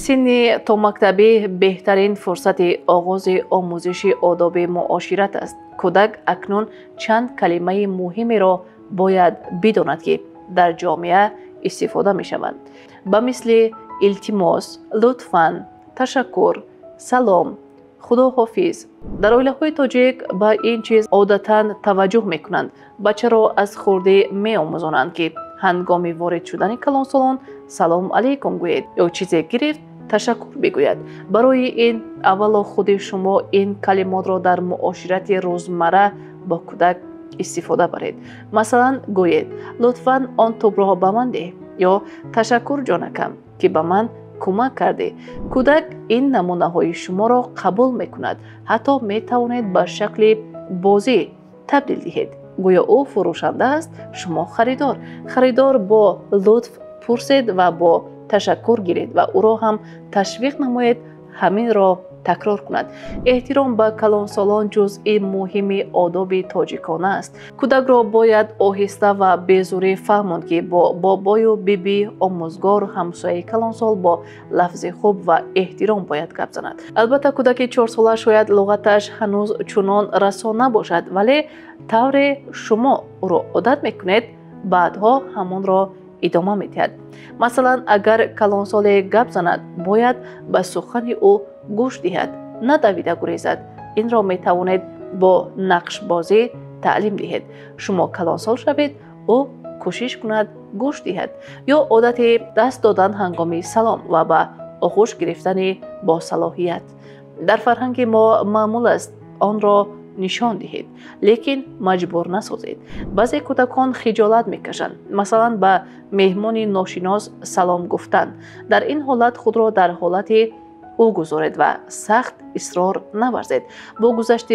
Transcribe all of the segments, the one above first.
سن تا مکتبی بهترین فرصت آغاز آموزش آداب معاشرت است. کودک اکنون چند کلمه مهمی را باید بداند که در جامعه استفاده می شوند. به مثل التماس، لطفاً، تشکر، سلام، خدا حافظ. در عائله‌های تاجیک به این چیز عادتاً توجه می کنند. بچه را از خورده می آموزانند که هنگام وارد شدن کلان سالن سلام علیکم گوید یا چیزی گرفت تشکر بگوید. برای این اولا خود شما این کلمات را در معاشرت روزمره با کودک استفاده برید. مثلا گویید لطفاً آن توپ را به من ده یا تشکر جانکم که به من کمک کرده. کودک این نمونه های شما را قبول می کند. حتی می توانید به شکل بازی تبدیل دهید. گویا او فروشنده است، شما خریدار. خریدار با لطف پرسید و با تشکر گیرید و او را هم تشویق نمایید همین را تکرار کند. احترام به کلانسالان جزئی مهم آداب تاجیکانه است. کودک را باید آهسته و بزوری فهماند که با بابای و بیبی آموزگار همسایه کلانسال با لفظ خوب و احترام باید گپ زند. البته کودک 4 ساله شاید لغتش هنوز چنان رسا نباشد، ولی طور شما او را عادت میکنید بعدها همون را ادامه میدهد. مثلا اگر کلانسال گپ زند باید به سخن او گوش دهد، نه دویده گریزد. این را می توانید با نقش بازی تعلیم دهید. شما کلانسال شوید، او کوشش کند گوش دهد. یا عادت دست دادن هنگام سلام و به آغوش گرفتن با صلاحیت. در فرهنگ ما معمول است آن را نشان دهید، لیکن مجبور نسازید. بعضی کودکان خجالت میکشند، مثلا به مهمان ناشناس سلام گفتن. در این حالت خود را در حالت او گذارید و سخت اصرار نورزید. با گذشت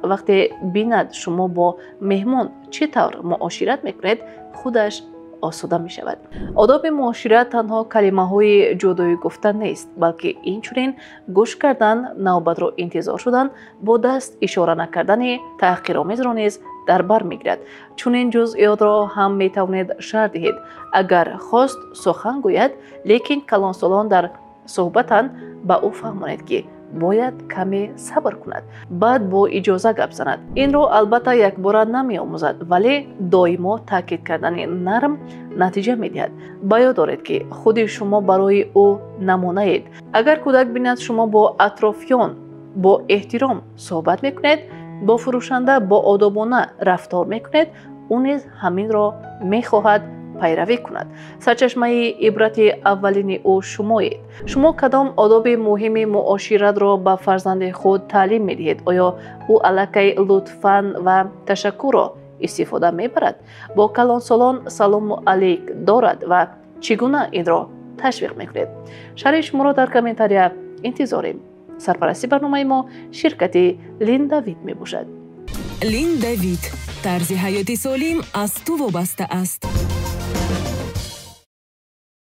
وقتی بیند شما با مهمان چطور معاشرت میکنید خودش آسوده می شود. آداب معاشرت تنها کلمه های جدایی گفتن نیست، بلکه اینچنین گوش کردن، نوبت را انتظار شدن، با دست اشاره نکردن تحقیرآمیز را نیز در بر میگیرد. چون این جزئیات را هم می توانید شرح دهید. اگر خواست سخن گوید لیکن کلانسالان در صحبتند به او فهمانید که باید کمی صبر کند، بعد با اجازه گپ زند. این رو البته یک بار نمی آموزد، ولی دائما تاکید کردن نرم نتیجه می دهد. به یاد دارید که خود شما برای او نمونه اید. اگر کودک بیند شما با اطرافیان با احترام صحبت می کنید، با فروشنده با آدابانه رفتار می کنید، او نیز همین را می خواهد پیروی کند. سرچشمه عبرت اولین او شمایید. شما کدام آداب مهم معاشرت را به فرزند خود تعلیم می دهید؟ آیا او الکی لطفاً و تشکر را استفاده می برد؟ با کلانسالان سلام علیک دارد و چگونه این را تشویق می کنید؟ شرح شما را در کامنتاری انتظاریم. سرپرستی برنامه ما شرکت لین دیوید می باشد. لین دیوید، طرز حیاتی سالم از تو وابسته است.